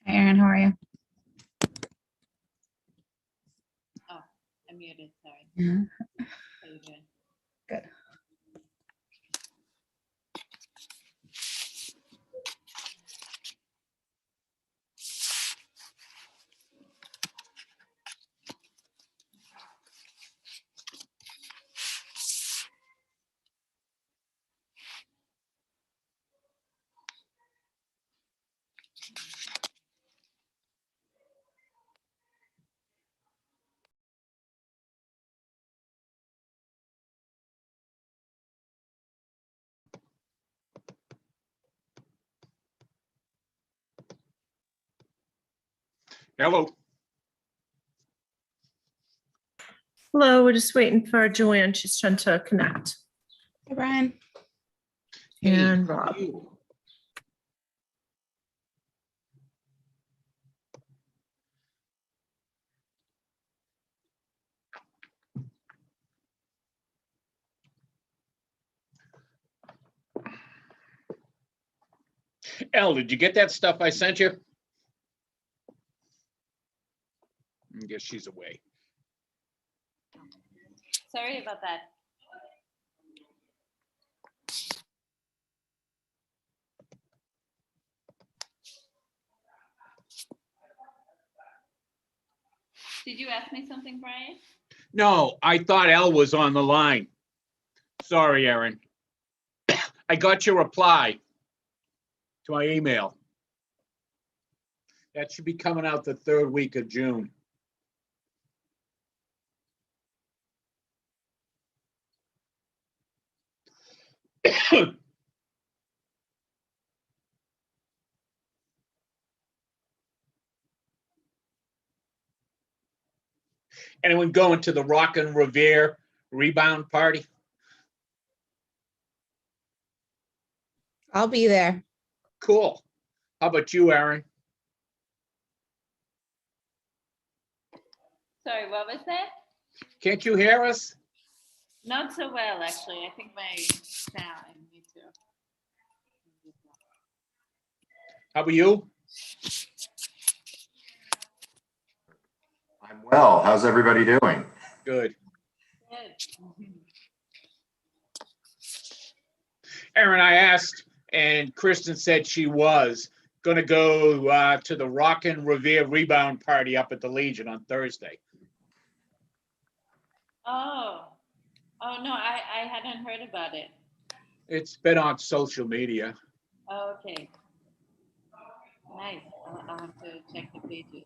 Hi, Erin, how are you? Oh, I'm muted, sorry. Yeah. How you doing? Good. Hello. Hello, we're just waiting for Joanne. She's trying to connect. Hey, Brian. And Hey, how are Rob. you? Elle, did you get that stuff I sent you? I guess she's away. Sorry about that. Did you ask me something, Brian? No, I thought Elle was on the line. Sorry, Erin. I got your reply to my email. That should be coming out the third week of June. Anyone going to the Rock and Revere rebound party? I'll be there. Cool. How about you, Erin? Sorry, what was that? Can't you hear us? Not so well, actually. I think my sound, me too. How about you? I'm well. How's everybody doing? Good. Good. Erin, I asked, and Kristen said she was going to go to the Rock and Revere rebound party up at the Legion on Thursday. Oh, no, I hadn't heard about it. It's been on social media. Oh, okay. Nice. I'll have to check the pages.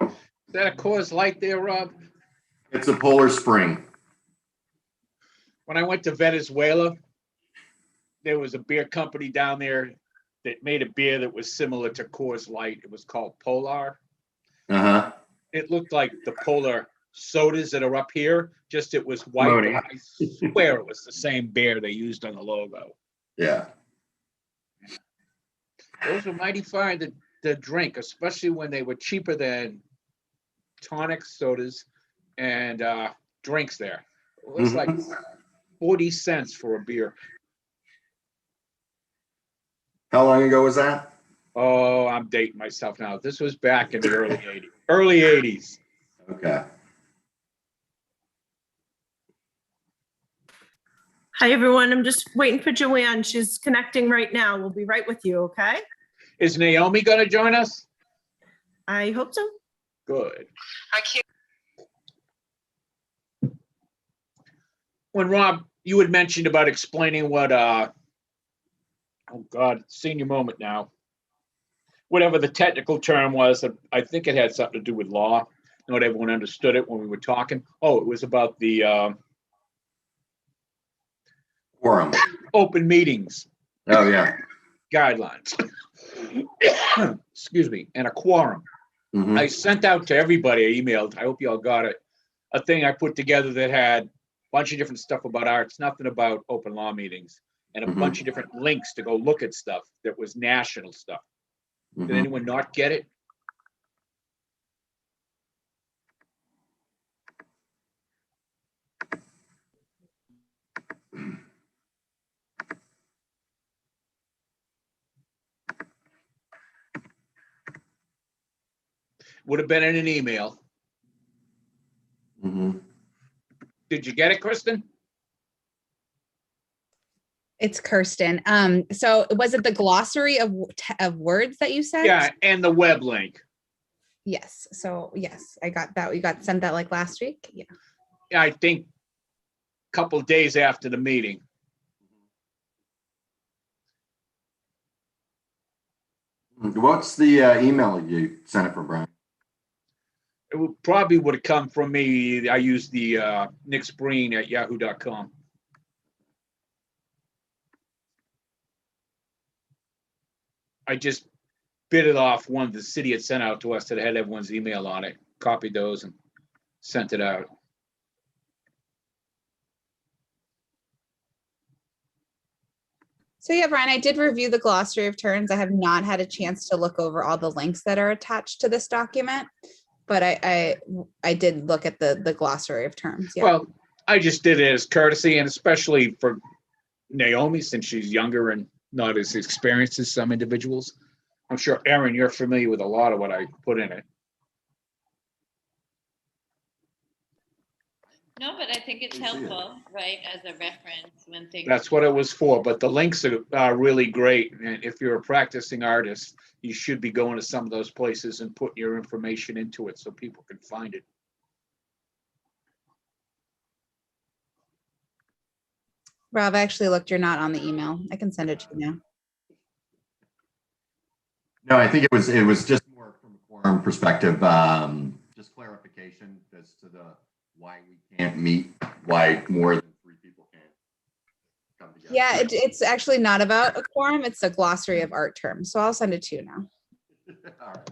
Is that a Coors Light there, Rob? It's a Polar Spring. When I went to Venezuela, there was a beer company down there that made a beer that was similar to Coors Light. It was called Polar. Uh-huh. It looked like the Polar sodas that are up here, just it was white. Floating. I swear it was the same beer they used on the logo. Yeah. Those were mighty fine to drink, especially when they were cheaper than tonic sodas and drinks there. It was like 40 cents for a beer. How long ago was that? Oh, I'm dating myself now. This was back in the early 80s. Early 80s. Okay. Hi, everyone. I'm just waiting for Joanne. She's connecting right now. We'll be right with you, okay? Is Naomi going to join us? I hope so. Good. I can't. When Rob, you had mentioned about explaining what, oh God, senior moment now. Whatever the technical term was, I think it had something to do with law. Not everyone understood it when we were talking. Oh, it was about the Quorum. open meetings Oh, yeah. guidelines. Excuse me, and a quorum. Mhm. I sent out to everybody, I emailed, I hope you all got it, a thing I put together that had a bunch of different stuff about arts, nothing about open law meetings, and a bunch of different links to go look at stuff that was national stuff. Did Mhm. anyone not get it? Would have been in an email. Mhm. Did you get it, Kristen? It's Kirsten. So was it the glossary of words that you sent? Yeah, and the web link. Yes. So yes, I got that. We got sent that like last week. Yeah. I think a couple days after the meeting. What's the email you sent it from, Brian? Probably would have come from me. I used the nicksbreen@yahoo.com. I just bit it off one the city had sent out to us that had everyone's email on it, copied those and sent it out. So yeah, Brian, I did review the glossary of terms. I have not had a chance to look over all the links that are attached to this document, but I did look at the glossary of terms. Yeah. Well, I just did it as courtesy, and especially for Naomi, since she's younger and not as experienced as some individuals. I'm sure, Aaron, you're familiar with a lot of what I put in it. No, but I think it's I see it. helpful, right, as a reference when things. That's what it was for, but the links are really great. And if you're a practicing artist, you should be going to some of those places and putting your information into it so people can find it. Rob, I actually looked. You're not on the email. I can send it to you now. No, I think it was just more from a quorum perspective, just clarification as to the why we can't meet, why more than 3 people can't come together. Yeah, it's actually not about a quorum. It's a glossary of art terms. So I'll send it to you now. All right.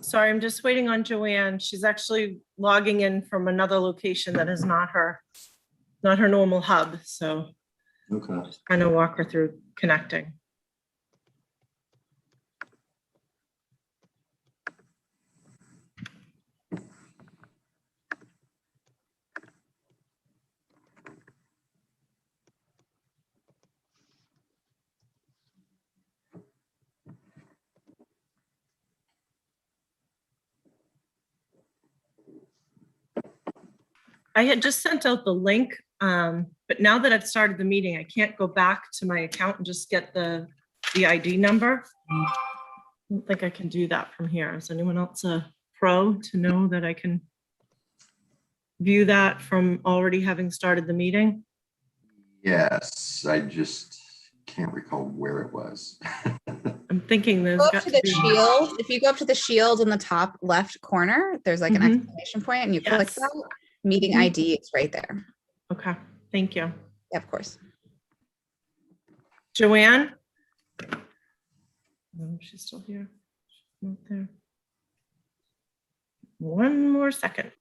Sorry, I'm just waiting on Joanne. She's actually logging in from another location that is not her normal hub. So Okay. trying to walk her through connecting. I had just sent out the link, but now that I've started the meeting, I can't go back to my account and just get the ID number. I don't think I can do that from here. Is anyone else a pro to know that I can view that from already having started the meeting? Yes, I just can't recall where it was. I'm thinking there's Go up got to to the be. shield. If you go up to the shield in the top left corner, there's like an Mhm. exclamation point and you click Yes. that. Meeting Mhm. ID, it's right there. Okay, thank you. Yeah, of course. Joanne? No, she's still here. She's not there. One more second.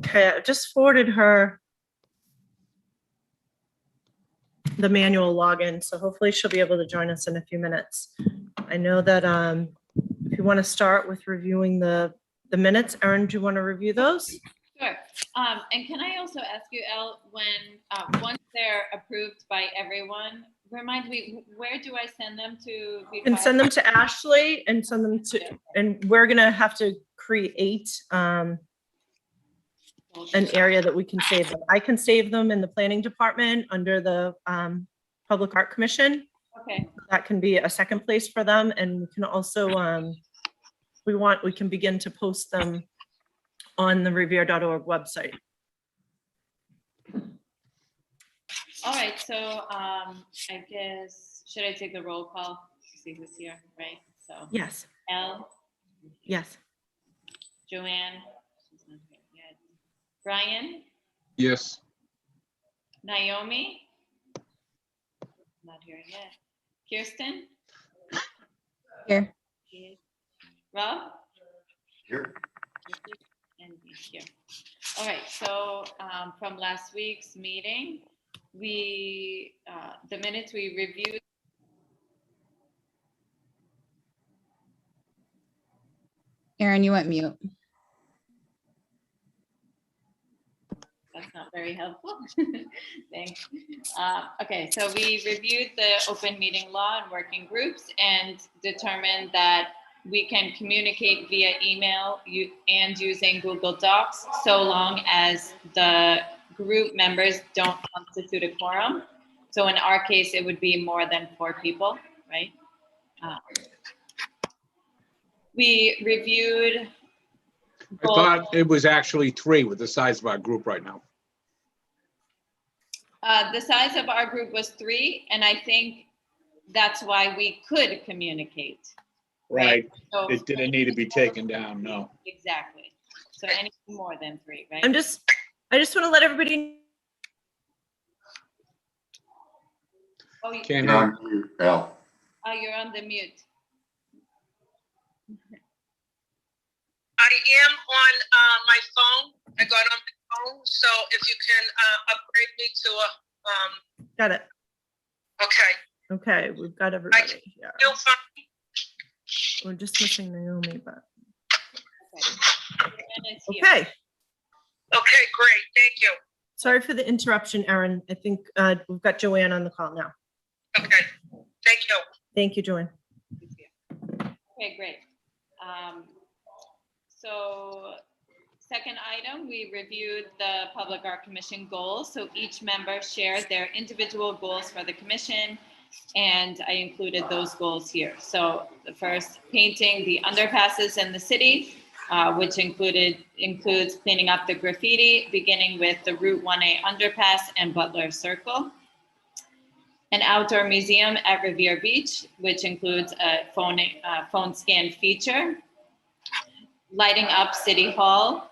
Okay, I just forwarded her the manual login, so hopefully she'll be able to join us in a few minutes. I know that if you want to start with reviewing the the minutes. Erin, do you want to review those? Sure. And can I also ask you, Elle, when, once they're approved by everyone, remind me, where do I send them to? And send them to Ashley and send them to, and we're gonna have to create an area that we can save them. I can save them in the planning department under the Public Art Commission. Okay, That can be a second place for them, and we can also, we can begin to post them on the revere.org website. all right, so I guess, should I take the roll call to see who's here, right? So Yes, Elle, yes. Joanne, she's not here yet. Brian, Yes. Naomi, not here yet. Kirsten, Here. Rob, Here. and he's here. All right, so from last week's meeting, we, the minutes we reviewed. Erin, you went mute. That's not very helpful. Thanks. Okay, so we reviewed the open meeting law and working groups and determined that we can communicate via email and using Google Docs so long as the group members don't constitute a quorum. So in our case, it would be more than 4 people, right? We reviewed. I thought it was actually 3 with the size of our group right now. The size of our group was 3, and I think that's why we could communicate. Right. So It didn't need to be taken down, no. exactly. So anything more than 3, right? I just want to let everybody. Oh, you, Can't You're hear. on mute, Al. you're on the mute. I am on my phone. I got on my phone, so if you can upgrade me to a, Got it. okay. Okay, we've got everybody here. Still fine. We're just missing Naomi, but Okay. And it's here. okay. Okay, great, thank you. Sorry for the interruption, Erin. I think we've got Joanne on the call now. Okay, thank you. Thank you, Joanne. Okay, great. So second item, we reviewed the Public Art Commission goals. So each member shared their individual goals for the commission, and I included those goals here. So the first, painting the underpasses in the city, which includes cleaning up the graffiti, beginning with the Route 1A underpass and Butler Circle. An outdoor museum at Revere Beach, which includes a phone scan feature. Lighting up City Hall.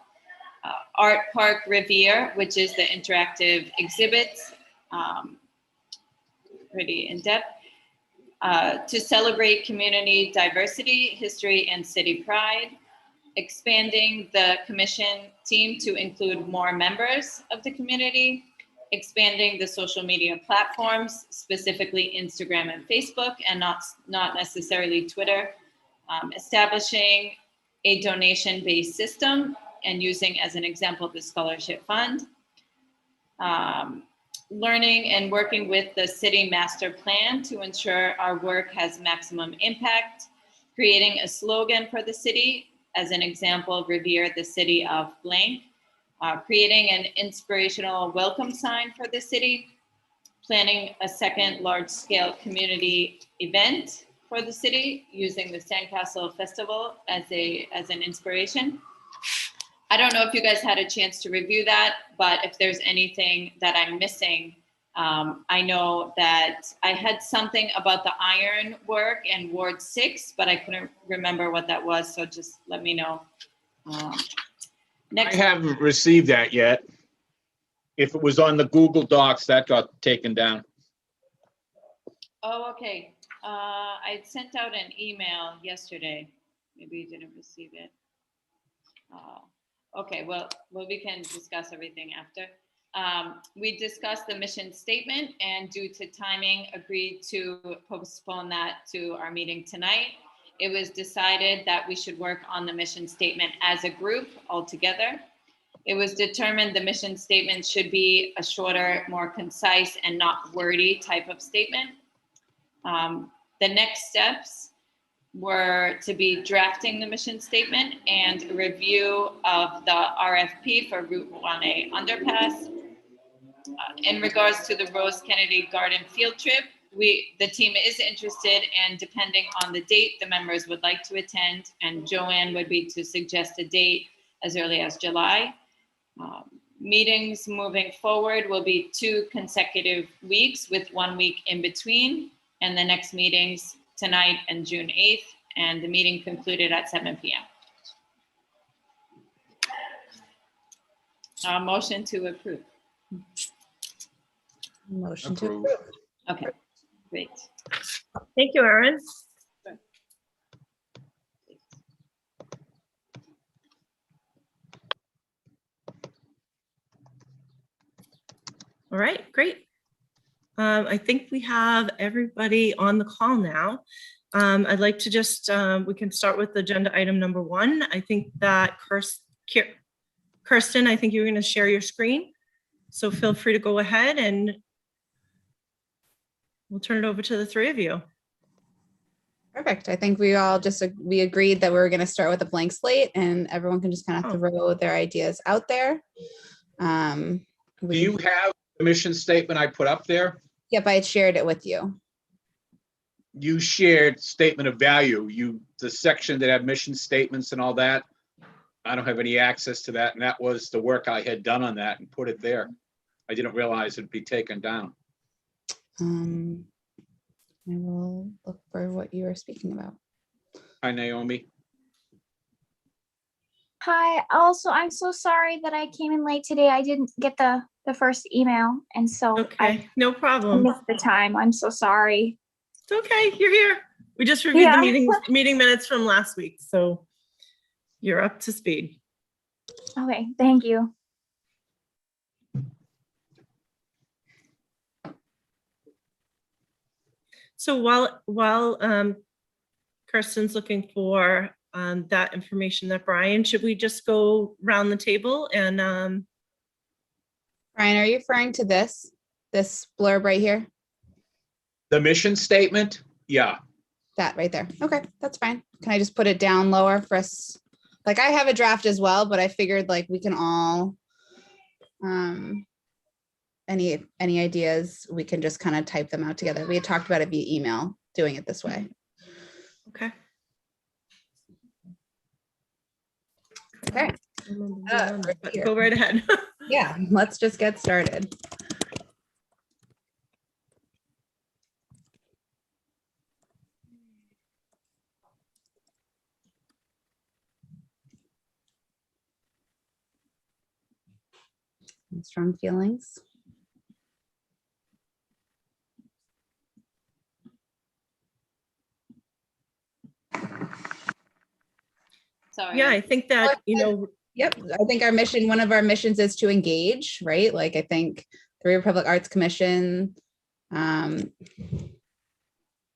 Art Park Revere, which is the interactive exhibits, pretty in-depth. To celebrate community diversity, history, and city pride. Expanding the commission team to include more members of the community. Expanding the social media platforms, specifically Instagram and Facebook, and not necessarily Twitter. Establishing a donation-based system and using as an example the scholarship fund. Learning and working with the city master plan to ensure our work has maximum impact. Creating a slogan for the city, as an example, Revere the city of blank. Creating an inspirational welcome sign for the city. Planning a second large-scale community event for the city using the Sandcastle Festival as an inspiration. I don't know if you guys had a chance to review that, but if there's anything that I'm missing, I know that I had something about the iron work in Ward 6, but I couldn't remember what that was, so just let me know. I Next, haven't received that yet. If it was on the Google Docs, that got taken down. oh, okay. I sent out an email yesterday. Maybe you didn't receive it. Okay, well, we can discuss everything after. We discussed the mission statement, and due to timing, agreed to postpone that to our meeting tonight. it was decided that we should work on the mission statement as a group altogether. It was determined the mission statement should be a shorter, more concise, and not wordy type of statement. The next steps were to be drafting the mission statement and a review of the RFP for Route 1A underpass. In regards to the Rose Kennedy Garden field trip, the team is interested, and depending on the date the members would like to attend, and Joanne would be to suggest a date as early as July. Meetings moving forward will be 2 consecutive weeks with 1 week in between, and the next meetings tonight and June 8th, and the meeting concluded at 7 p.m. Motion to approve. Motion to Approve. approve. Okay, great. Thank you, Erin. All right, great. I think we have everybody on the call now. I'd like to just, we can start with agenda item number 1. I think that Kirsten, I think you're going to share your screen. So feel free to go ahead and we'll turn it over to the 3 of you. Perfect. I think we all we agreed that we were going to start with a blank slate, and everyone can just kind of throw their ideas out there. Do you have the mission statement I put up there? Yep, I had shared it with you. You shared statement of value, the section that had mission statements and all that. I don't have any access to that, and that was the work I had done on that and put it there. I didn't realize it'd be taken down. I will look for what you were speaking about. Hi, Naomi. Hi. Also, I'm so sorry that I came in late today. I didn't get the first email, and so Okay, no I problem. missed the time. I'm so sorry. It's okay, you're here. We just reviewed Yeah. the meeting minutes from last week, so you're up to speed. Okay, thank you. So while Kirsten's looking for that information, that Brian, should we just go around the table and Brian, are you referring to this blurb right here? The mission statement? Yeah. That right there. Okay, that's fine. Can I just put it down lower for us? Like, I have a draft as well, but I figured like we can all, any ideas, we can just kind of type them out together. We had talked about it via email, doing it this way. okay. Okay. But go right ahead. Yeah, let's just get started. Strong feelings. Sorry. Yeah, I think that, Yep, I think our mission, one of our missions is to engage, right? Like, I think the River Public Arts Commission, I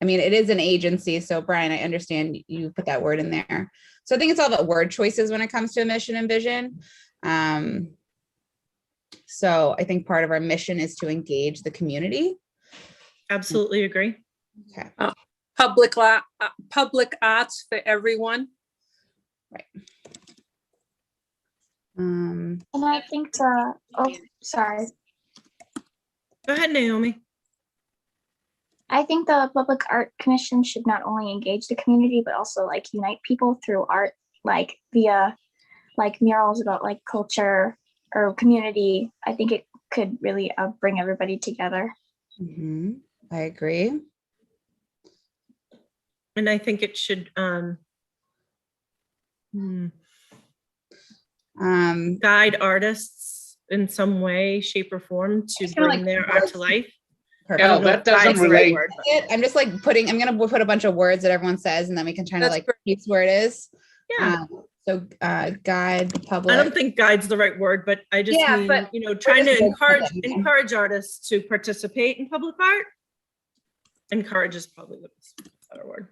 mean, it is an agency. So Brian, I understand you put that word in there. So I think it's all about word choices when it comes to a mission and vision. So I think part of our mission is to engage the community. absolutely agree. Okay. Public arts for everyone. Right. And I think sorry. Go ahead, Naomi. I think the Public Art Commission should not only engage the community, but also like unite people through art, like via like murals about like culture or community. I think it could really bring everybody together. I agree. And I think it should guide artists in some way, shape, or form to kinda bring like their art to life. Yeah, that doesn't relate. I'm just like I'm gonna put a bunch of words that everyone says, and then we can try to That's like great. piece where it is. Yeah. So guide the public. I don't think guide's the right word, but I just Yeah, mean, but trying to just gonna- encourage artists to participate in public art. Encourage is probably the better word.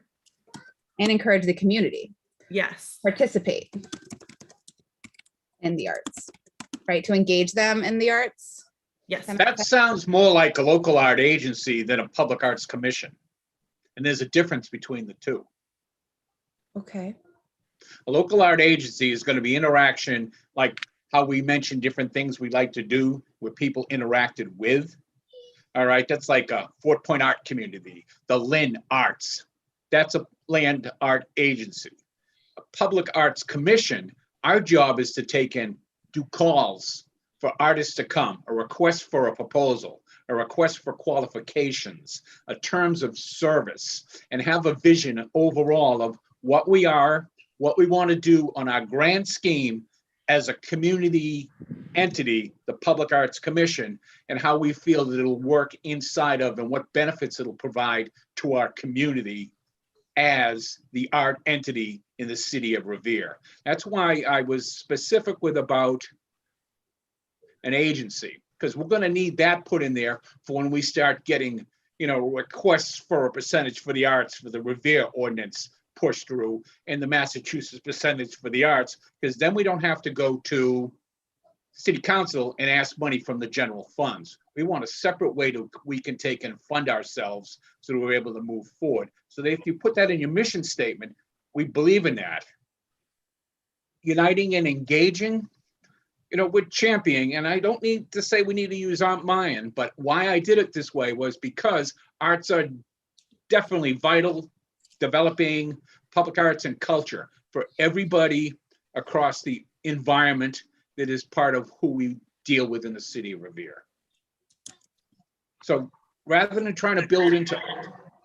And encourage the community, Yes. participate in the arts, right? To engage them in the arts. Yes. That sounds more like a local art agency than a public arts commission. And there's a difference between the two. Okay. A local art agency is going to be interaction, like how we mentioned different things we like to do where people interacted with. All right, that's like a Fort Point Art Community, the Lynn Arts. That's a land art agency. A public arts commission, our job is to take in, do calls for artists to come, a request for a proposal, a request for qualifications, a terms of service, and have a vision overall of what we are, what we want to do on our grand scheme as a community entity, the Public Arts Commission, and how we feel that it'll work inside of and what benefits it'll provide to our community as the art entity in the city of Revere. That's why I was specific with about an agency, because we're going to need that put in there for when we start getting, requests for a percentage for the arts for the Revere ordinance pushed through and the Massachusetts percentage for the arts, because then we don't have to go to city council and ask money from the general funds. We want a separate way we can take and fund ourselves so that we're able to move forward. So that if you put that in your mission statement, we believe in that. Uniting and engaging, we're championing, and I don't need to say we need to use Aunt Mayan, but why I did it this way was because arts are definitely vital, developing public arts and culture for everybody across the environment that is part of who we deal with in the city of Revere. So rather than trying to build into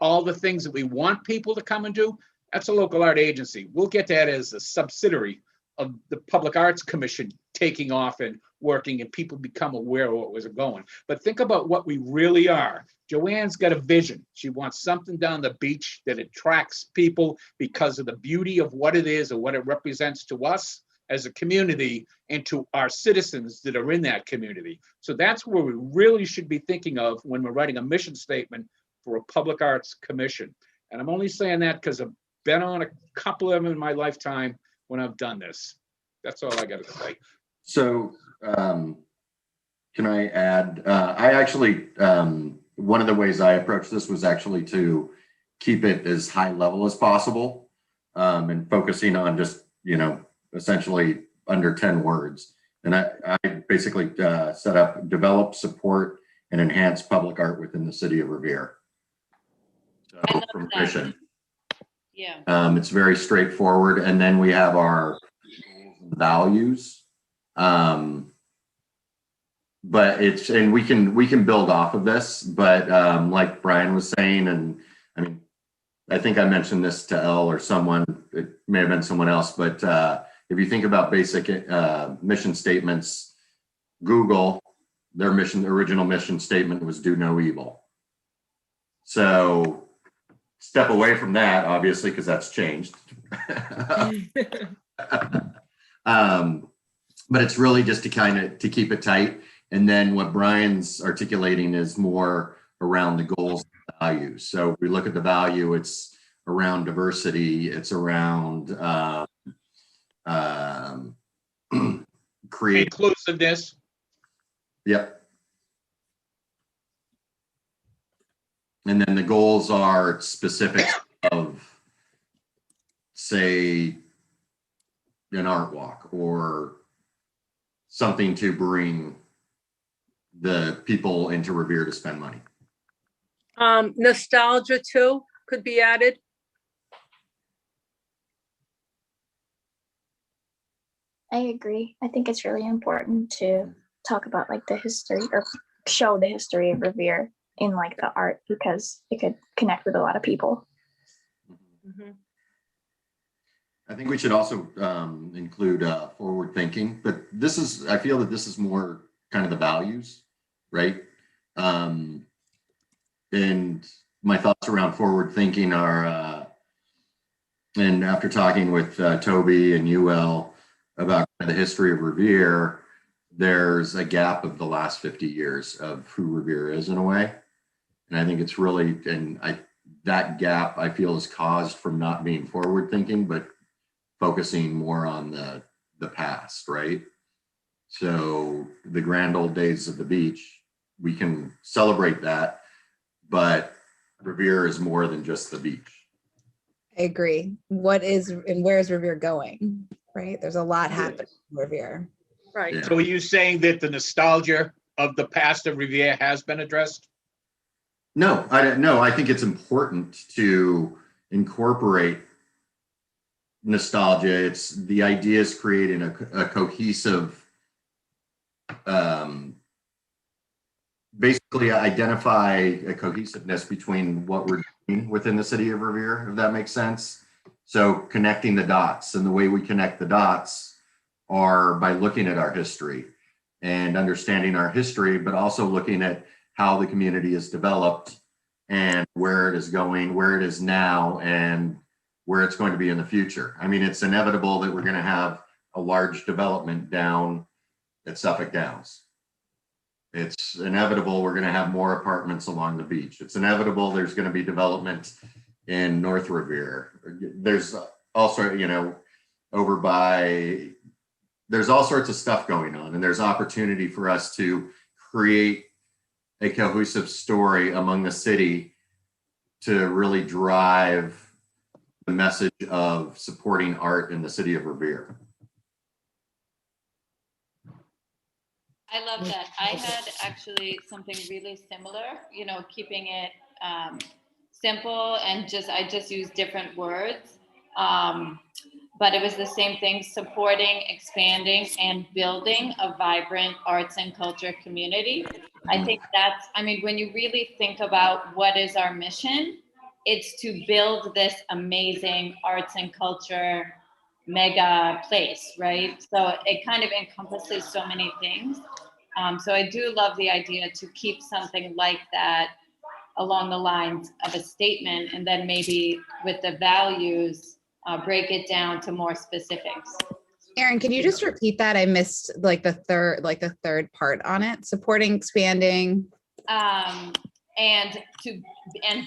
all the things that we want people to come and do, that's a local art agency. We'll get that as a subsidiary of the Public Arts Commission taking off and working and people become aware of what was going. But think about what we really are. Joanne's got a vision. She wants something down the beach that attracts people because of the beauty of what it is and what it represents to us as a community and to our citizens that are in that community. So that's where we really should be thinking of when we're writing a mission statement for a Public Arts Commission. And I'm only saying that because I've been on a couple of them in my lifetime when I've done this. That's all I got to say. So can I add, I actually, one of the ways I approached this was actually to keep it as high level as possible and focusing on just, essentially under 10 words. And I basically set up, develop, support, and enhance public art within the city of Revere. So I love from that. mission. Yeah. It's very straightforward. And then we have our goals and values. But and we can build off of this, but like Brian was saying, and I mean, I think I mentioned this to Elle or someone, it may have been someone else, but if you think about basic mission statements, Google, their original mission statement was do no evil. So step away from that, obviously, because that's changed. But it's really just to keep it tight. And then what Brian's articulating is more around the goals and values. So if we look at the value, it's around diversity, it's around create Inclusiveness. Yep. And then the goals are specific of, say, an art walk or something to bring the people into Revere to spend money. Nostalgia too could be added. I agree. I think it's really important to talk about like the history or show the history of Revere in like the art because it could connect with a lot of people. Mhm. I think we should also include forward thinking, but I feel that this is more kind of the values, right? And my thoughts around forward thinking are, and after talking with Toby and UL about the history of Revere, there's a gap of the last 50 years of who Revere is in a way. And I think it's really, and that gap I feel is caused from not being forward thinking, but focusing more on the past, right? So the grand old days of the beach, we can celebrate that, but Revere is more than just the beach. I agree. What is and where is Revere going? Right? There's a lot happening in Revere. Right. Yeah. So are you saying that the nostalgia of the past of Revere has been addressed? No, I think it's important to incorporate nostalgia. It's the idea is creating a cohesive, basically identify a cohesiveness between what we're doing within the city of Revere, if that makes sense. So connecting the dots, and the way we connect the dots are by looking at our history and understanding our history, but also looking at how the community is developed and where it is going, where it is now, and where it's going to be in the future. I mean, it's inevitable that we're going to have a large development down at Suffolk Downs. It's inevitable we're going to have more apartments along the beach. It's inevitable there's going to be development in North Revere. There's also, over by, there's all sorts of stuff going on, and there's opportunity for us to create a cohesive story among the city to really drive the message of supporting art in the city of Revere. I love that. I had actually something really similar, keeping it simple and I just used different words. But it was the same thing, supporting, expanding, and building a vibrant arts and culture community. I think when you really think about what is our mission, it's to build this amazing arts and culture mega place, right? So it kind of encompasses so many things. So I do love the idea to keep something like that along the lines of a statement, and then maybe with the values, break it down to more specifics. Aaron, can you just repeat that? I missed the third part on it. Supporting, expanding. And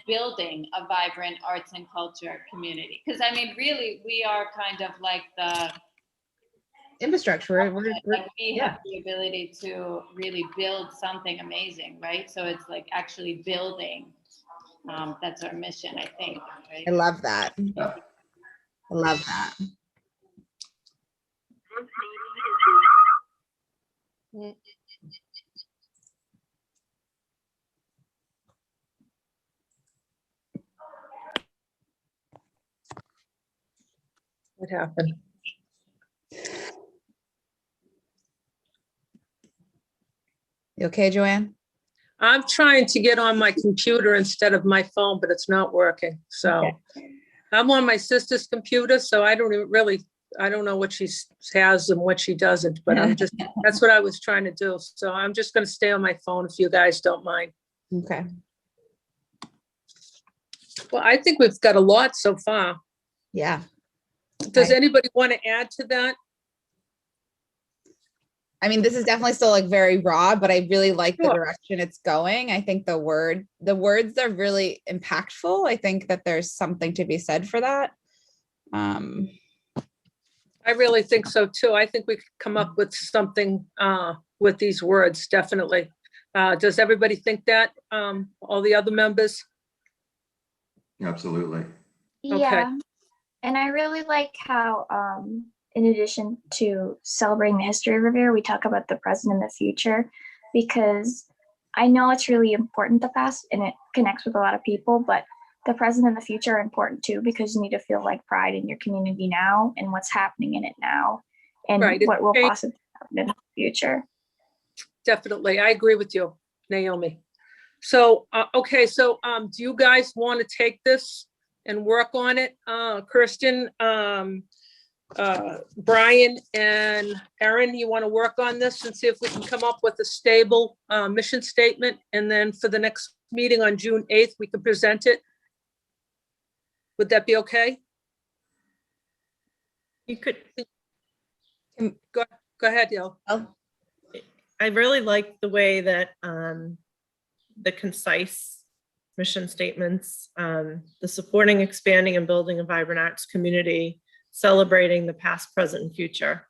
building a vibrant arts and culture community. Because really, we are kind of like the Infrastructure. We have the ability to really build something amazing, right? So it's like actually building. That's our mission, I think. Right? I love that. I love that. What happened? You okay, Joanne? I'm trying to get on my computer instead of my phone, but it's not working. So I'm on my sister's computer, so I don't know what she has and what she doesn't, but that's what I was trying to do. So I'm just going to stay on my phone if you guys don't mind. Okay. Well, I think we've got a lot so far. Yeah. Does anybody want to add to that? I mean, this is definitely still very raw, but I really like the direction it's going. I think the words are really impactful. I think that there's something to be said for that. I really think so too. I think we could come up with something with these words, definitely. Does everybody think that? All the other members? Absolutely. Yeah. And I really like how, in addition to celebrating the history of Revere, we talk about the present and the future, because I know it's really important, the past, and it connects with a lot of people, but the present and the future are important too, because you need to feel pride in your community now and what's happening in it now, and what will possibly happen in the future. Definitely. I agree with you, Naomi. So, okay. So, do you guys want to take this and work on it? Kirsten, Brian and Erin, you want to work on this and see if we can come up with a stable mission statement, and then for the next meeting on June 8th, we can present it. Would that be okay? You could. Go ahead, Yael. I really like the way that the concise mission statements, the supporting, expanding, and building a vibrant arts community, celebrating the past, present, and future.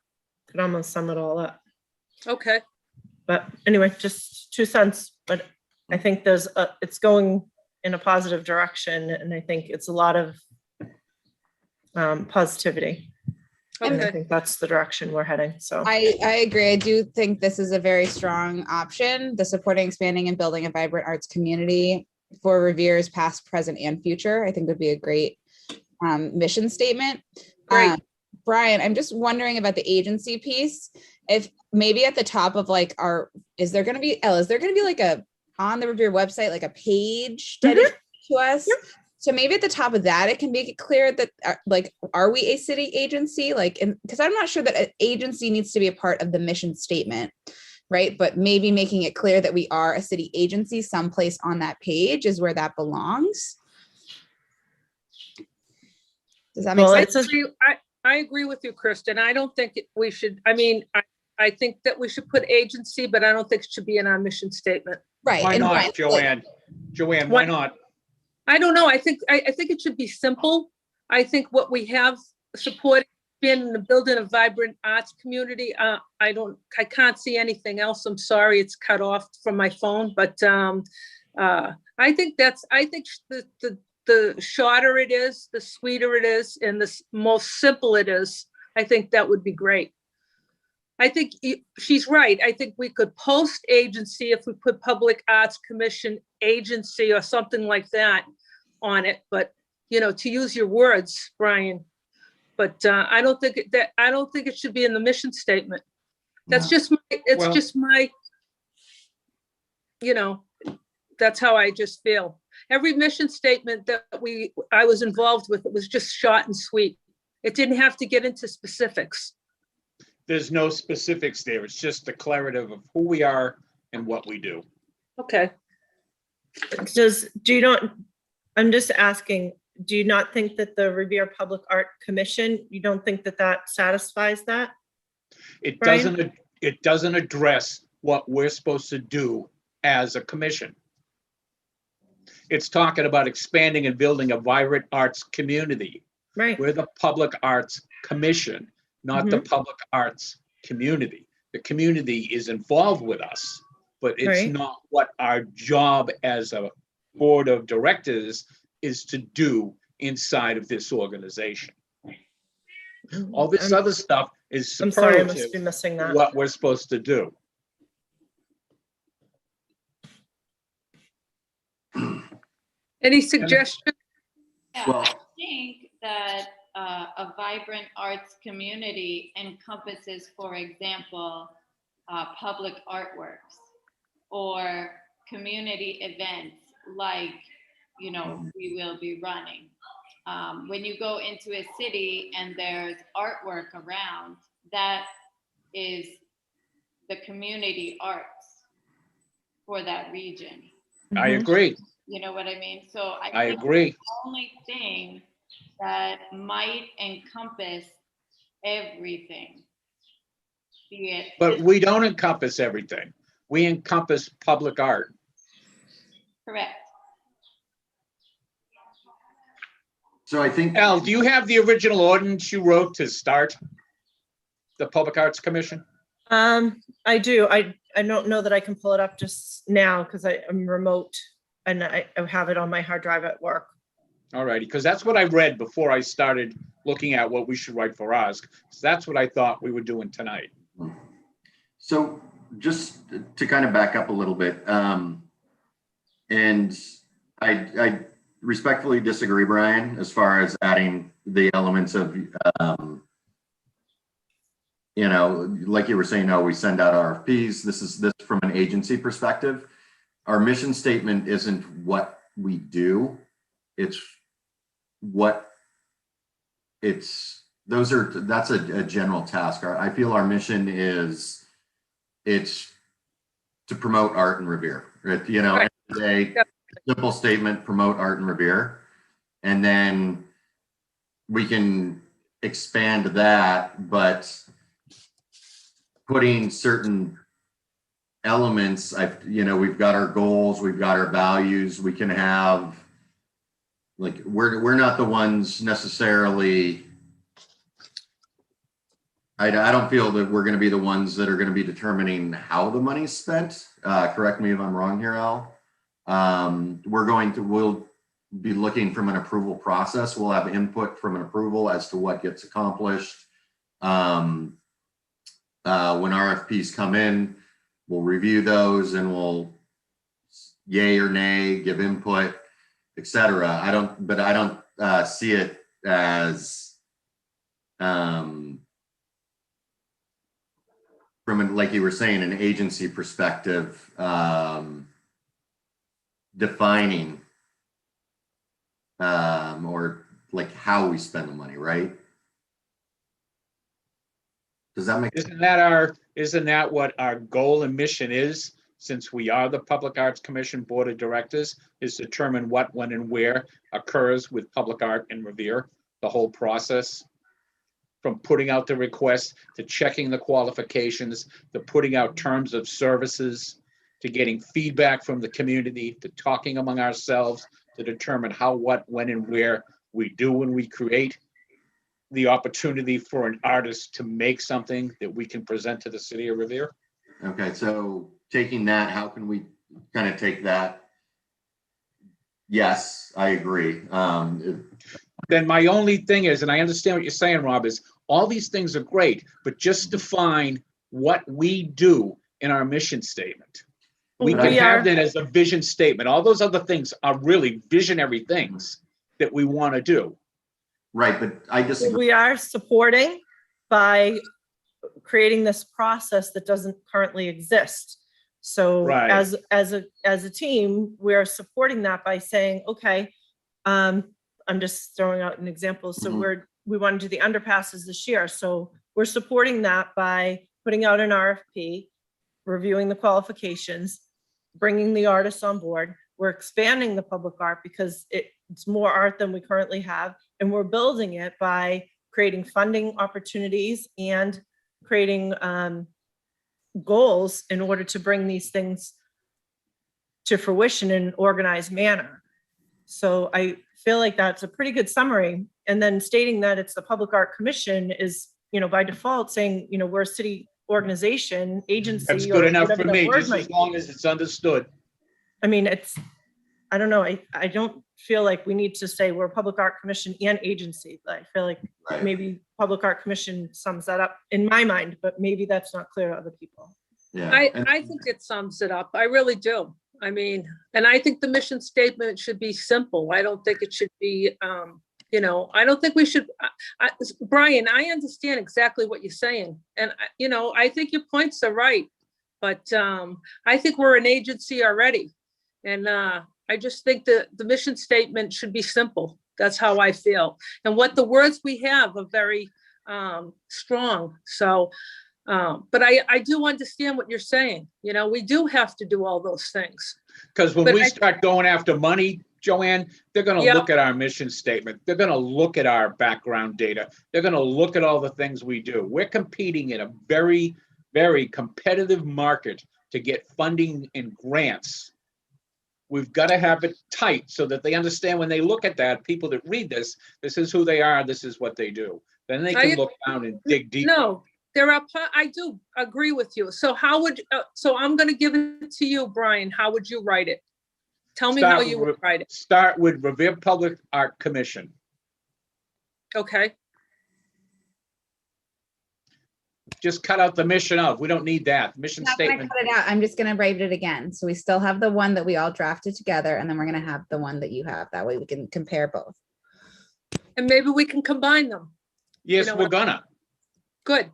Could almost sum it all up. Okay, But anyway, just 2 cents, but I think it's going in a positive direction, and I think it's a lot of positivity. And I okay, think that's the direction we're heading, so. I agree. I do think this is a very strong option. The supporting, expanding, and building a vibrant arts community for Revere's past, present, and future, I think would be a great mission statement. Great. Brian, I'm just wondering about the agency piece. If maybe at the top of like is there going to be like on the Revere website, like a page dedicated to us? Yep. So maybe at the top of that, it can make it clear that like, are we a city agency? Like, because I'm not sure that an agency needs to be a part of the mission statement, right? But maybe making it clear that we are a city agency someplace on that page is where that belongs. Does that make Well, sense? it says, I agree with you, Kristen. I don't think we should, I think that we should put agency, but I don't think it should be in our mission statement. Right. Why and not, Brian, Joanne? Joanne, why not? I don't know. I think it should be simple. I think what we have supporting in the building a vibrant arts community. I can't see anything else. I'm sorry, it's cut off from my phone, but I think the shorter it is, the sweeter it is, and the most simple it is. I think that would be great. I think she's right. I think we could post agency if we put Public Arts Commission agency or something like that on it. But, to use your words, Brian, but I don't think it should be in the mission statement. That's just my, that's how I just feel. Every mission statement that I was involved with, it was just short and sweet. It didn't have to get into specifics. There's no specifics there. It's just declarative of who we are and what we do. Okay. I'm just asking, do you not think that the Revere Public Art Commission, you don't think that satisfies that? It Brian? doesn't address what we're supposed to do as a commission. It's talking about expanding and building a vibrant arts community. Right. We're the Public Arts Commission, not the public arts community. The community is involved with us, but it's Right. not what our job as a board of directors is to do inside of this organization. All this other stuff is I'm sorry, I must superlative be missing to that. what we're supposed to do. Any suggestions? Yeah, Well- I think that a vibrant arts community encompasses, for example, public artworks or community events like, we will be running. When you go into a city and there's artwork around, that is the community arts for that region. I agree. You know what I mean? So I think agree. the only thing that might encompass everything, be it. But we don't encompass everything. We encompass public art. Correct. So I think, Al, do you have the original ordinance you wrote to start the Public Arts Commission? I do. I don't know that I can pull it up just now because I'm remote and I have it on my hard drive at work. All righty, because that's what I read before I started looking at what we should write for ours. So that's what I thought we were doing tonight. so just to kind of back up a little bit, and I respectfully disagree, Brian, as far as adding the elements of, like you were saying, no, we send out RFPs. This from an agency perspective. Our mission statement isn't what we do. That's a general task. I feel our mission it's to promote art and Revere. Right? Right. End of the day, simple statement, promote art and Revere. And then we can expand that, but putting certain elements. We've got our goals, we've got our values. We can have, like, we're not the ones necessarily. I don't feel that we're going to be the ones that are going to be determining how the money's spent. Correct me if I'm wrong here, Al. We'll be looking from an approval process. We'll have input from an approval as to what gets accomplished. When RFPs come in, we'll review those and we'll yay or nay, give input, etc. I don't see it as from, like you were saying, an agency perspective, defining or like how we spend the money, right? Does that make sense? Isn't that what our goal and mission is? Since we are the Public Arts Commission Board of Directors, is determine what, when, and where occurs with public art in Revere, the whole process. From putting out the request, to checking the qualifications, to putting out terms of services, to getting feedback from the community, to talking among ourselves, to determine how, what, when, and where we do when we create the opportunity for an artist to make something that we can present to the city of Revere. Okay, so taking that, how can we kind of take that? Yes, I agree. Then my only thing is, and I understand what you're saying, Rob, is all these things are great, but just define what we do in our mission statement. We can have that as a vision statement. All those other things are really visionary things that we want to do. Right, but I disagree. We are supporting by creating this process that doesn't currently exist. So Right. as a team, we're supporting that by saying, okay, I'm just throwing out an example. So we want to do the underpasses this year. So we're supporting that by putting out an RFP, reviewing the qualifications, bringing the artists on board. We're expanding the public art because it's more art than we currently have. And we're building it by creating funding opportunities and creating goals in order to bring these things to fruition in an organized manner. So I feel like that's a pretty good summary. And then stating that it's the Public Art Commission is, by default saying, we're a city organization, agency. That's good enough for me, word just might as long as it's understood. I mean, I don't know. I don't feel like we need to say we're a Public Art Commission and agency. I feel like Right. maybe Public Art Commission sums that up in my mind, but maybe that's not clear to other people. Yeah. I think it sums it up. I really do. I mean, and I think the mission statement should be simple. I don't think it should be, I don't think we should, Brian, I understand exactly what you're saying. And, I think your points are right. But I think we're an agency already. And I just think that the mission statement should be simple. That's how I feel. And what the words we have are very strong. So, but I do understand what you're saying. We do have to do all those things. Because when we start going after money, Joanne, they're going to look at our mission statement. They're going to look at our background data. They're going to look at all the things we do. We're competing in a very, very competitive market to get funding and grants. We've got to have it tight so that they understand when they look at that, people that read this is who they are, this is what they do. Then they can look down and dig deep. No, I do agree with you. So so I'm going to give it to you, Brian. How would you write it? Tell me how you would write it. Start with Revere Public Art Commission. Okay. Just cut out the mission of, we don't need that. Mission Not gonna statement. cut it out. I'm just gonna write it again. So we still have the one that we all drafted together, and then we're gonna have the one that you have. That way we can compare both. And maybe we can combine them. Yes, we're gonna. Good.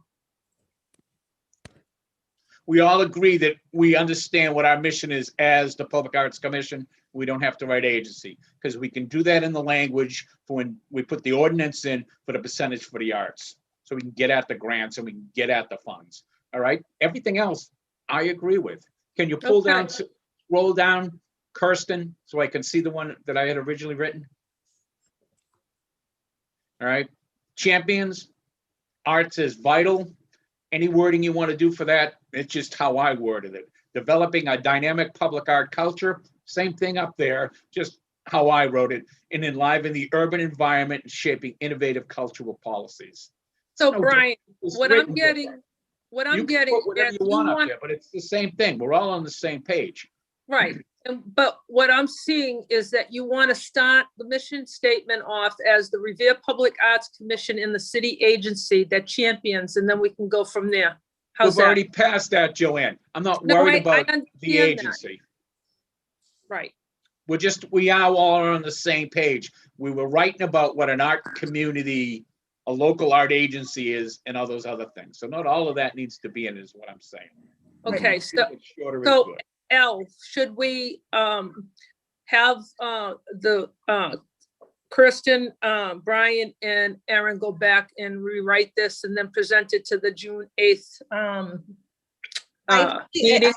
We all agree that we understand what our mission is as the Public Arts Commission. We don't have to write agency, because we can do that in the language for when we put the ordinance in for the percentage for the arts. So we can get at the grants and we can get at the funds. All right. Everything else I agree with. Can you pull down, roll down, Kirsten, so I can see the one that I had originally written? All right. Champions, arts is vital. Any wording you want to do for that, it's just how I worded it. developing a dynamic public art culture, same thing up there, just how I wrote it, and enliven the urban environment and shaping innovative cultural policies. So No Brian, It's what written I'm different. getting, what You I'm can getting, put whatever is you you want up want, there, but it's the same thing. We're all on the same page. right. But what I'm seeing is that you want to start the mission statement off as the Revere Public Arts Commission in the city agency that champions, and then we can go from there. How's We've that? already passed that, Joanne. I'm not No, worried I about the understand that. agency. Right. We are all on the same page. We were writing about what an art community, a local art agency is, and all those other things. So not all of that needs to be in, is what I'm saying. Okay, so It's shorter is so- good. L, should we have Kirsten, Brian, and Aaron go back and rewrite this and then present it to the June 8th meeting?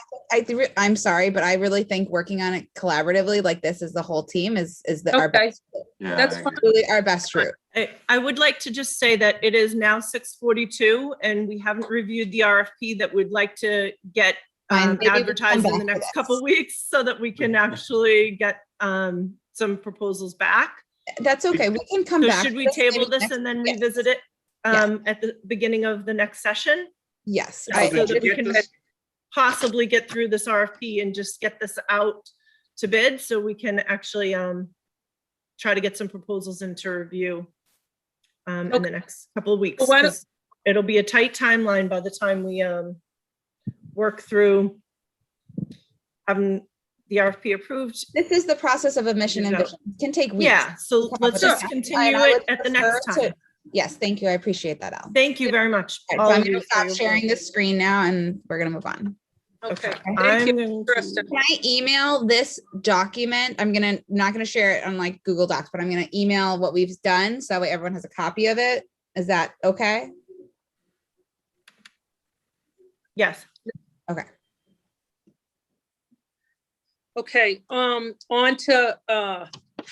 I'm sorry, but I really think working on it collaboratively, like this is the whole team, is our Okay, best, Yeah, That's I fine. agree. really our best route. I would like to just say that it is now 6:42 and we haven't reviewed the RFP that we'd like to get Fine, maybe we can come advertised in back the to next this. couple weeks so that we can actually get some proposals back. That's okay. We can come So back. should to we this table maybe this next and then week. revisit it Yeah. at the beginning of the next session? Yes. Oh, So did you that we get can this? possibly get through this RFP and just get this out to bid so we can actually try to get some proposals into review in the Okay. next couple of weeks. Well, why don't- 'Cause it'll be a tight timeline by the time we work through having the RFP approved. This is the process of a mission and Yeah. vision. It can take weeks. Yeah, so come up let's with just that. continue And I it would at the prefer next to- time. Yes, thank you. I appreciate that, Al. Thank you very much. All right, all so I'm of you, gonna for stop your sharing work. the screen now and we're gonna move on. Okay, I'm thank you, going to- Kristen. Can I email this document? Not gonna share it on like Google Docs, but I'm gonna email what we've done, so that way everyone has a copy of it. Is that okay? Yes. Okay, on to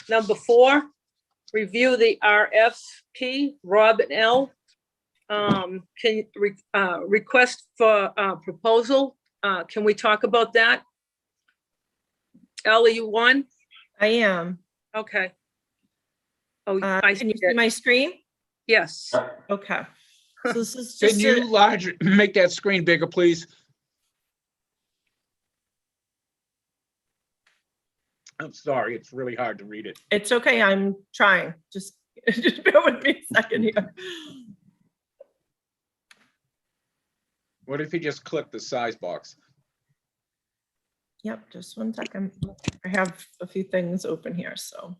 number 4, review the RFP, Rob and L. Request for proposal. Can we talk about that? L, are you on? I am. Okay. Oh, I Can you see see it. my screen? Yes. Okay. So this is Can just, you make that screen bigger, please? I'm sorry, it's really hard to read it. it's okay, I'm trying. Just bear with me a second here. What if you just click the size box? Yep, just one second. I have a few things open here, so.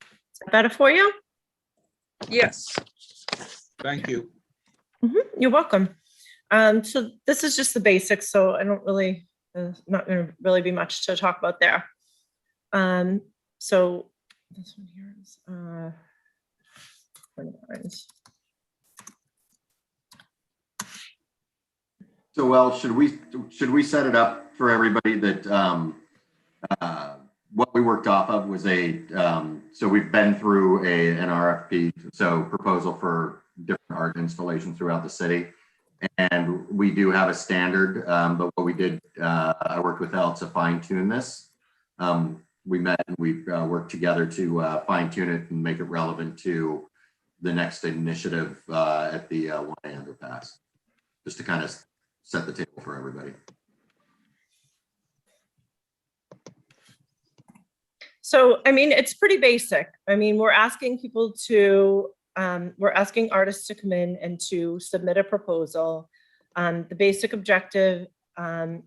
Is that better for you? Yes. Thank you. You're welcome. So this is just the basics, so I don't really, not gonna really be much to talk about there. So this one here is, So, well, should we set it up for everybody that what we worked off of was so we've been through an RFP, so proposal for different art installations throughout the city. And we do have a standard, but what we did, I worked with Elle to fine tune this. We met and we worked together to fine tune it and make it relevant to the next initiative at the 1A underpass, just to kind of set the table for everybody. So, I mean, it's pretty basic. I mean, we're asking people to, we're asking artists to come in and to submit a proposal. The basic objective of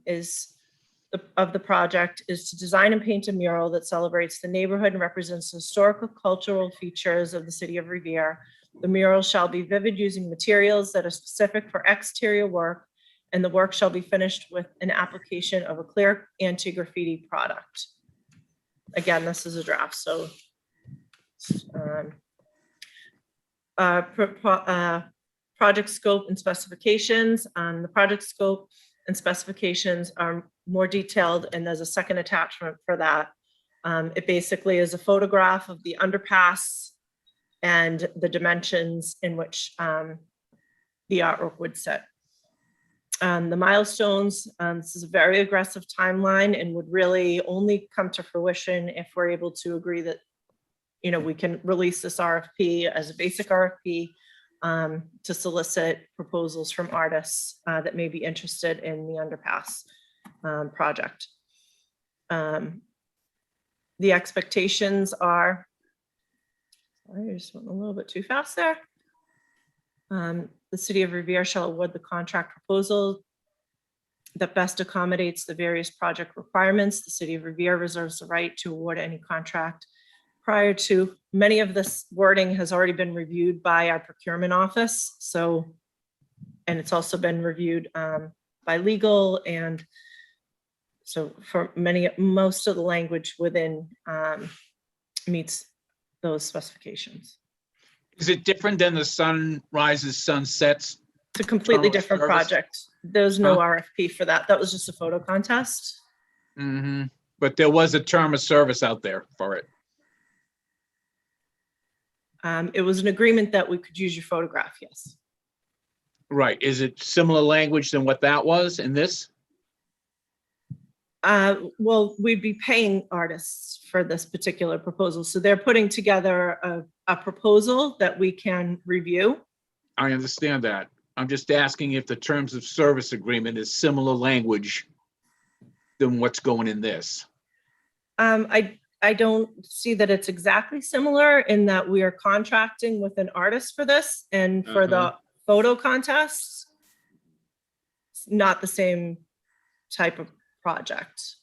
the project is to design and paint a mural that celebrates the neighborhood and represents the historical, cultural features of the city of Revere. The mural shall be vivid using materials that are specific for exterior work, and the work shall be finished with an application of a clear anti-graffiti product. Again, this is a draft, so project scope and specifications. The project scope and specifications are more detailed, and there's a second attachment for that. It basically is a photograph of the underpass and the dimensions in which the artwork would sit. The milestones, this is a very aggressive timeline and would really only come to fruition if we're able to agree that, you know, we can release this RFP as a basic RFP to solicit proposals from artists that may be interested in the underpass project. The expectations are, sorry, I just went a little bit too fast there. The City of Revere shall award the contract proposal that best accommodates the various project requirements. The City of Revere reserves the right to award any contract prior to. Many of this wording has already been reviewed by our procurement office. So, and it's also been reviewed by legal, and so for most of the language within meets those specifications. Is it different than the sun rises, sun sets? It's a completely Terminal different service? project. There's no Huh? RFP for that. That was just a photo contest. Mm-hmm. But there was a term of service out there for it. It was an agreement that we could use your photograph, yes. Right. Is it similar language than what that was in this? Well, we'd be paying artists for this particular proposal. So they're putting together a proposal that we can review. I understand that. I'm just asking if the terms of service agreement is similar language than what's going in this. I don't see that it's exactly similar in that we are contracting with an artist for this, and for the photo contest, it's not the same type of project.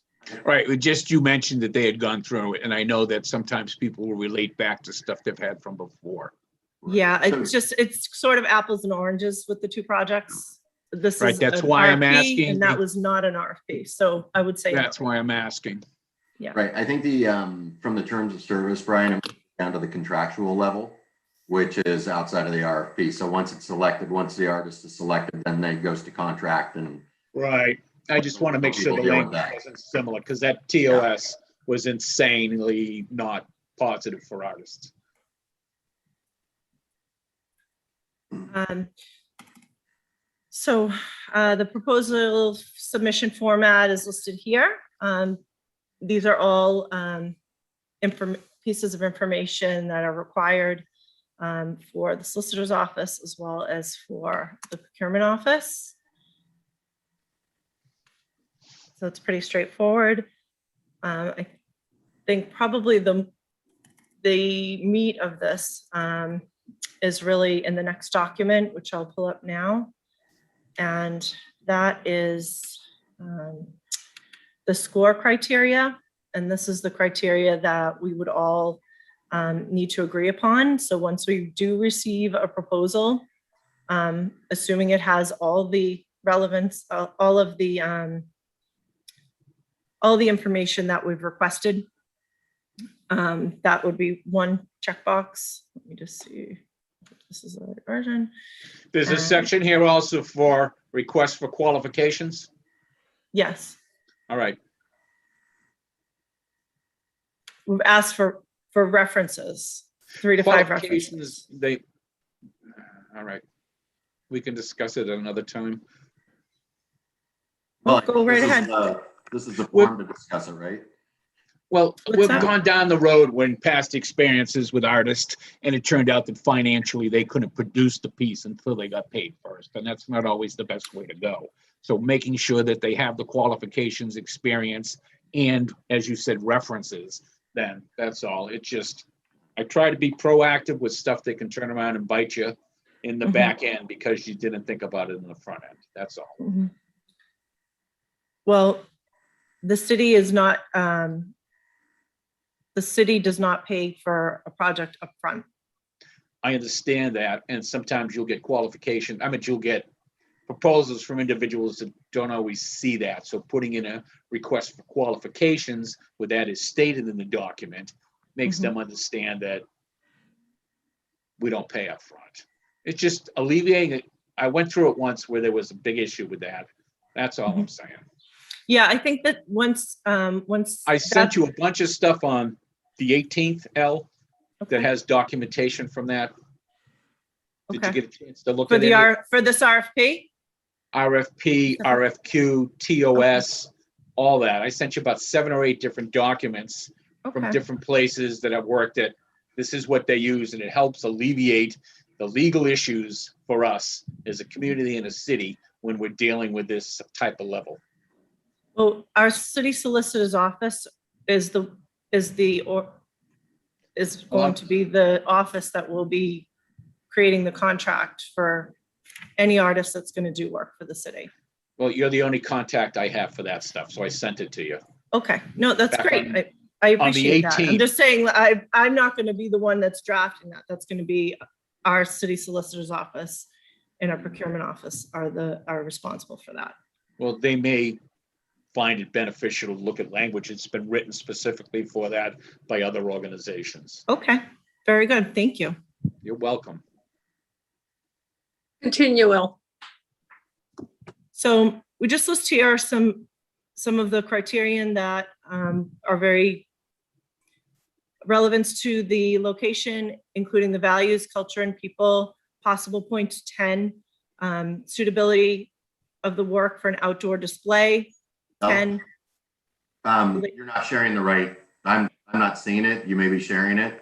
Right. It just, you mentioned that they had gone through it, and I know that sometimes people will relate back to stuff they've had from before. Yeah, it's sort of apples and oranges with the two projects. This Right, is that's an why I'm RFP, asking. and that was not an RFP. So I would say no. That's why I'm asking. Yeah. Right, I think the, from the terms of service, Brian, I'm down to the contractual level, which is outside of the RFP. So once it's selected, once the artist is selected, then it goes to contract and. Right. I just want to make sure the People deal with language that. wasn't similar, because that TOS was insanely not positive for artists. So the proposal submission format is listed here. These are all pieces of information that are required for the solicitor's office as well as for the procurement office. So it's pretty straightforward. I think probably the meat of this is really in the next document, which I'll pull up now. And that is the score criteria. And this is the criteria that we would all need to agree upon. So once we do receive a proposal, assuming it has all the relevance, all the information that we've requested, that would be one checkbox. Let me just see if this is the right version. There's a section here also for requests for qualifications. Yes, All right. we've asked for references, 3 to 5 Qualifications, references. all right. We can discuss it at another time. Well, go right this is ahead. This is the forum to discuss it, right? Well, What's we've that? gone down the road when past experiences with artists, and it turned out that financially they couldn't produce the piece until they got paid first, and that's not always the best way to go. So making sure that they have the qualifications, experience, and as you said, references, then that's all. It just, I try to be proactive with stuff that can turn around and bite you in the back end because you didn't think about it in the front end. That's all. Mhm. Well, the city is not, the city does not pay for a project upfront. I understand that, and sometimes you'll get qualification, you'll get proposals from individuals that don't always see that. So putting in a request for qualifications where that is stated in the document makes them understand that we don't pay up front. It's just alleviating it. I went through it once where there was a big issue with that, That's all I'm saying. Yeah, I think that once, I sent you a bunch of stuff on the 18th, L, that Okay. has documentation from that. Did you Okay. get a chance to look For at the any? for this RFP? RFP, RFQ, TOS, all that. I sent you about 7 or 8 different documents from Okay. different places that I've worked at. This is what they use, and it helps alleviate the legal issues for us as a community and a city when we're dealing with this type of level. Well, our city solicitor's office is going to be the office that will be creating the contract for any artist that's going to do work for the city. Well, you're the only contact I have for that stuff, so I sent it to you. Okay, no, that's Back great. on- I on the appreciate that. I'm 18th. just saying, I'm not going to be the one that's drafting that. That's going to be our city solicitor's office and our procurement office are responsible for that. Well, they may find it beneficial to look at language that's been written specifically for that by other organizations. Okay, very good. Thank you. You're welcome. Continue, El. So we just list here some of the criterion that are very relevant to the location, including the values, culture, and people. Possible point 10, suitability of the work for an outdoor display. 10. You're not sharing the right, I'm not seeing it. You may be sharing it.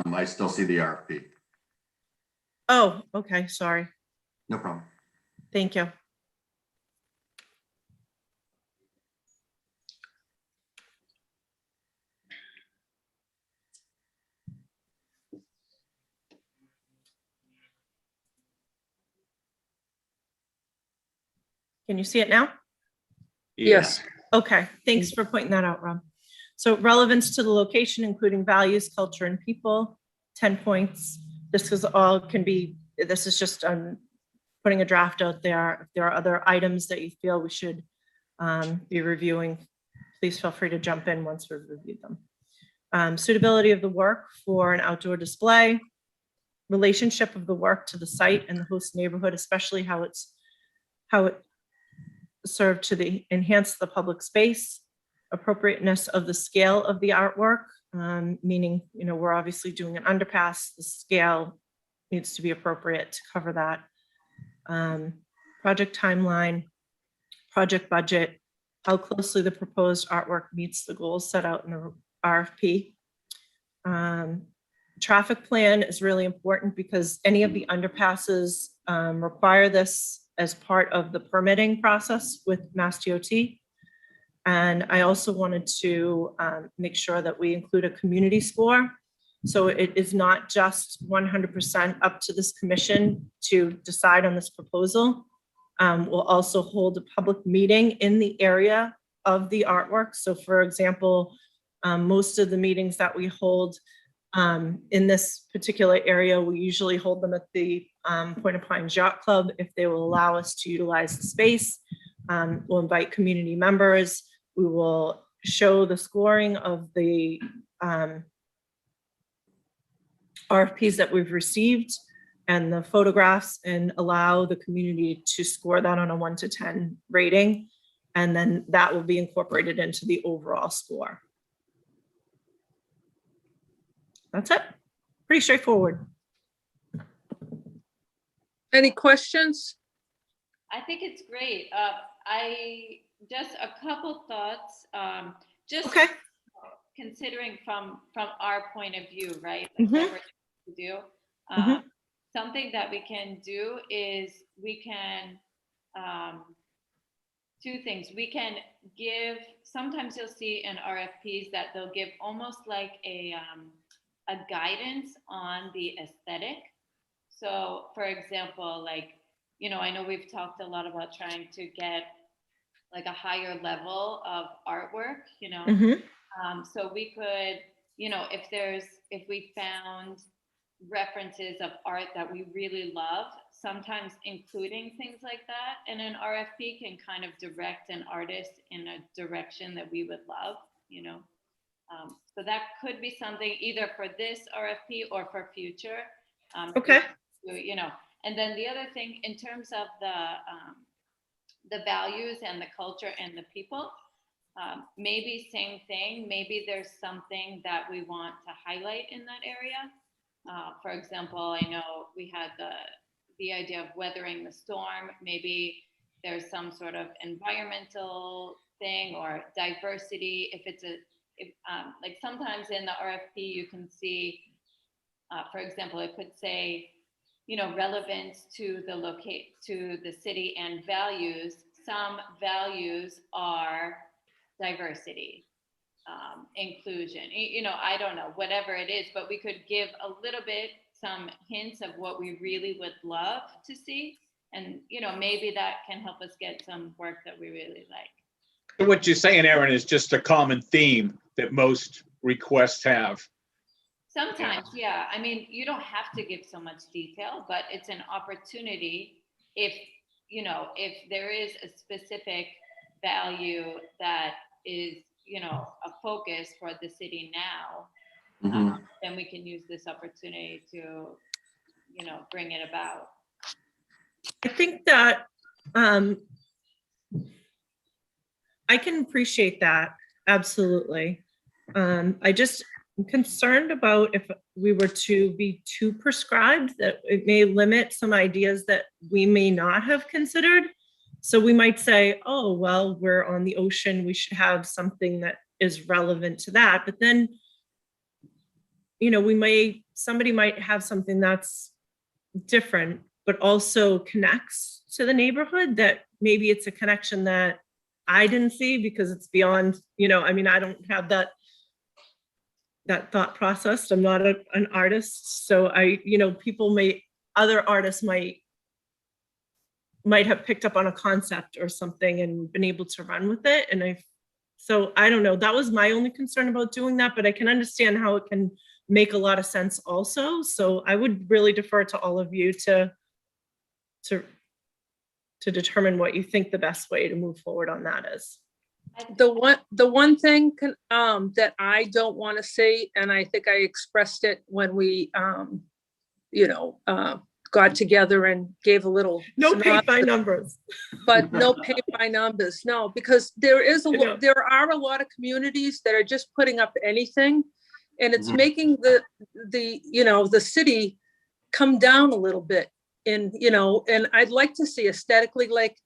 I still see the RFP. Oh, okay, sorry. No problem. Thank you. Can you see it now? Yes. Okay, thanks for pointing that out, Rob. So relevance to the location, including values, culture, and people, 10 points. This is just putting a draft out there. If there are other items that you feel we should be reviewing, please feel free to jump in once we've reviewed them. Suitability of the work for an outdoor display, relationship of the work to the site and the host neighborhood, especially how it served to enhance the public space, appropriateness of the scale of the artwork, meaning, we're obviously doing an underpass, the scale needs to be appropriate to cover that. Project timeline, project budget, how closely the proposed artwork meets the goals set out in the RFP. Traffic plan is really important because any of the underpasses require this as part of the permitting process with Mass DOT. And I also wanted to make sure that we include a community score. So it is not just 100% up to this commission to decide on this proposal. We'll also hold a public meeting in the area of the artwork. So for example, most of the meetings that we hold in this particular area, we usually hold them at the Point of Pines Yacht Club if they will allow us to utilize the space. We'll invite community members. We will show the scoring of the RFPs that we've received and the photographs and allow the community to score that on a 1 to 10 rating. And then that will be incorporated into the overall score. That's it. Pretty straightforward. Any questions? I think it's great. I just a couple thoughts. Just Okay. considering from our point of view, right? Mhm. What we're trying to do. Mhm. Something that we can do is we can two things. We can give. Sometimes you'll see in RFPs that they'll give almost like a guidance on the aesthetic. So, for example, I know we've talked a lot about trying to get like a higher level of artwork, Mhm. So we could, if we found references of art that we really love, sometimes including things like that in an RFP can kind of direct an artist in a direction that we would love, So that could be something either for this RFP or for future. Okay. And then the other thing in terms of the values and the culture and the people. Maybe same thing, maybe there's something that we want to highlight in that area. For example, I know we had the idea of weathering the storm. Maybe there's some sort of environmental thing or diversity. Like sometimes in the RFP, you can see, for example, it could say, relevance to the city and values. Some values are diversity, inclusion, I don't know, whatever it is, but we could give a little bit, some hints of what we really would love to see. And, maybe that can help us get some work that we really like. What you're saying, Erin, is just a common theme that most requests have. Sometimes, yeah. I mean, you don't have to give so much detail, but it's an opportunity if there is a specific value that is, a focus for the city now, then we can use this opportunity to, bring it about. I think that I can appreciate that, absolutely. I'm concerned about if we were to be too prescribed, that it may limit some ideas that we may not have considered. So we might say, oh, well, we're on the ocean, we should have something that is relevant to that. But then, somebody might have something that's different, but also connects to the neighborhood, that maybe it's a connection that I didn't see because it's beyond, I don't have that thought process. I'm not an artist. So other artists might have picked up on a concept or something and been able to run with it. So I don't know, that was my only concern about doing that, but I can understand how it can make a lot of sense also. So I would really defer to all of you to determine what you think the best way to move forward on that is. The one thing that I don't want to see, and I think I expressed it when we, got together and gave a little. No paint by numbers. But no paint by numbers, no, because there are a lot of communities that are just putting up anything, and it's making the city come down a little bit. And I'd like to see aesthetically, like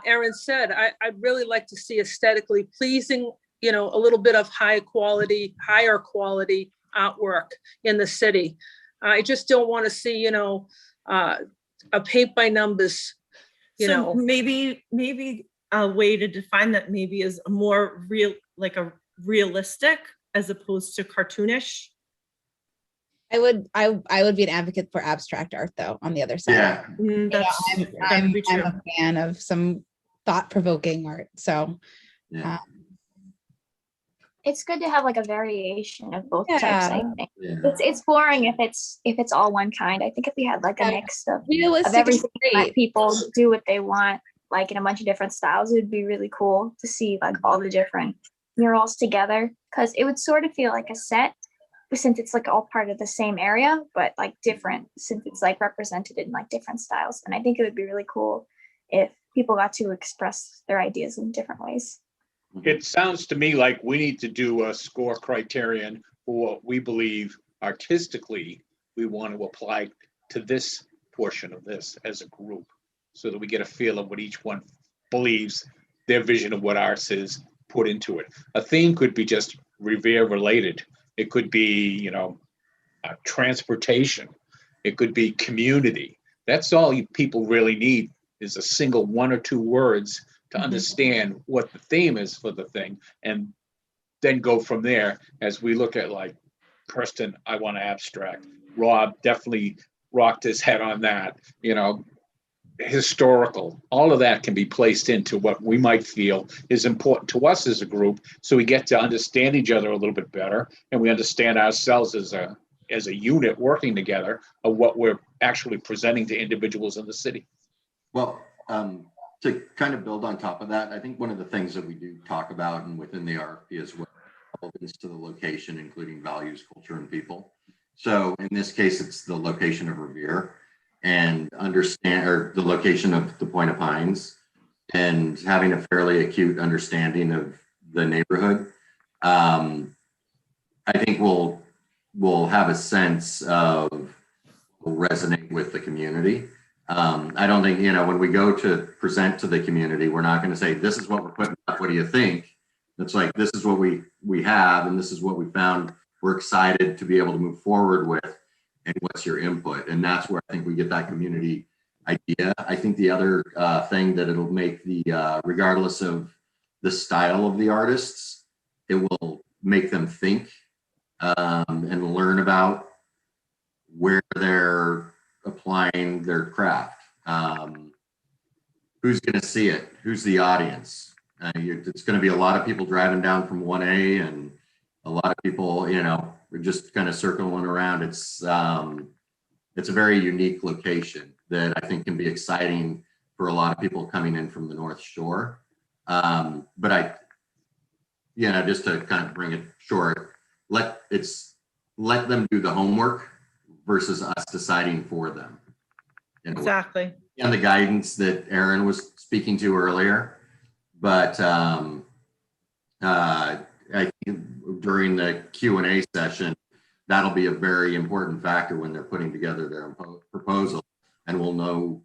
Erin said, I'd really like to see aesthetically pleasing, a little bit of higher quality artwork in the city. I just don't want to see, a paint by numbers, So maybe a way to define that maybe is a more real, like a realistic as opposed to cartoonish. I would be an advocate for abstract art though, on the other side. Yeah. I'm a fan of some thought-provoking art. So Yeah. It's good to have like a variation of both Yeah. types, I think. Yeah. It's boring if it's all one kind. I think if we had like a mix of realistic is everything, let great. people do what they want, like in a bunch of different styles, it would be really cool to see like all the different murals together, because it would sort of feel like a set, since it's like all part of the same area, but like different, since it's like represented in like different styles. And I think it would be really cool if people got to express their ideas in different ways. It sounds to me like we need to do a score criterion for what we believe artistically we want to apply to this portion of this as a group, so that we get a feel of what each one believes their vision of what ours is put into it. A theme could be just Revere related. It could be, transportation. It could be community. That's all people really need, is a single 1 or 2 words to understand what the theme is for the thing, and then go from there. As we look at, like, Kirsten, I want to abstract. Rob definitely rocked his head on that. Historical, all of that can be placed into what we might feel is important to us as a group, so we get to understand each other a little bit better, and we understand ourselves as a unit working together of what we're actually presenting to individuals in the city. Well, to kind of build on top of that, I think one of the things that we do talk about, and within the RFP as well, is to the location, including values, culture, and people. So in this case, it's the location of Revere, and the location of the Point of Pines. and having a fairly acute understanding of the neighborhood, I think we'll have a sense of, will resonate with the community. I don't think, when we go to present to the community, we're not going to say, this is what we're putting up. What do you think? It's like, this is what we have, and this is what we found. We're excited to be able to move forward with, and what's your input? And that's where I think we get that community idea. I think the other thing that it'll make regardless of the style of the artists, it will make them think and learn about where they're applying their craft. Who's going to see it? Who's the audience? It's going to be a lot of people driving down from 1A, and a lot of people, just kind of circling around. It's a very unique location that I think can be exciting for a lot of people coming in from the North Shore. But just to kind of bring it short, let them do the homework versus us deciding for them. Exactly. And the guidance that Aaron was speaking to earlier, but I think during the Q&A session, that'll be a very important factor when they're putting together their proposal, and we'll know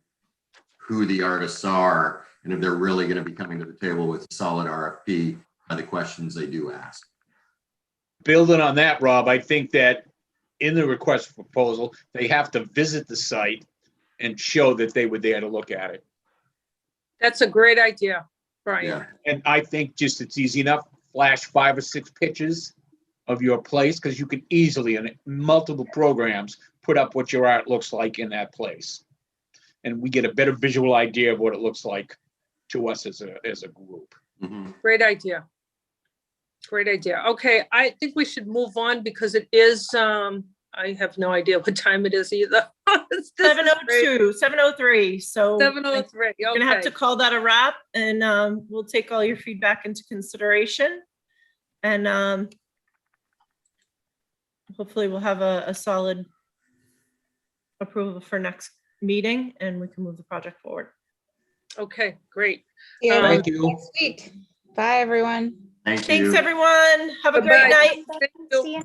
who the artists are and if they're really going to be coming to the table with a solid RFP by the questions they do ask. Building on that, Rob, I think that in the request for proposal, they have to visit the site and show that they were there to look at it. That's a great idea, Brian. Yeah. And I think just it's easy enough, flash 5 or 6 pictures of your place, because you can easily, in multiple programs, put up what your art looks like in that place. And we get a better visual idea of what it looks like to us as a group. Mhm. Great idea. Great idea. Okay, I think we should move on because it is, I have no idea what time it is either. 7:02, 7:03. So 7:03, we're gonna have to okay. call that a wrap, and we'll take all your feedback into consideration. And hopefully we'll have a solid approval for next meeting, and we can move the project forward. Okay, great. Yeah, Thank you. next week. Bye, everyone. Thank you. Thanks, everyone. Have a Bye-bye. great night. Thank you. See ya.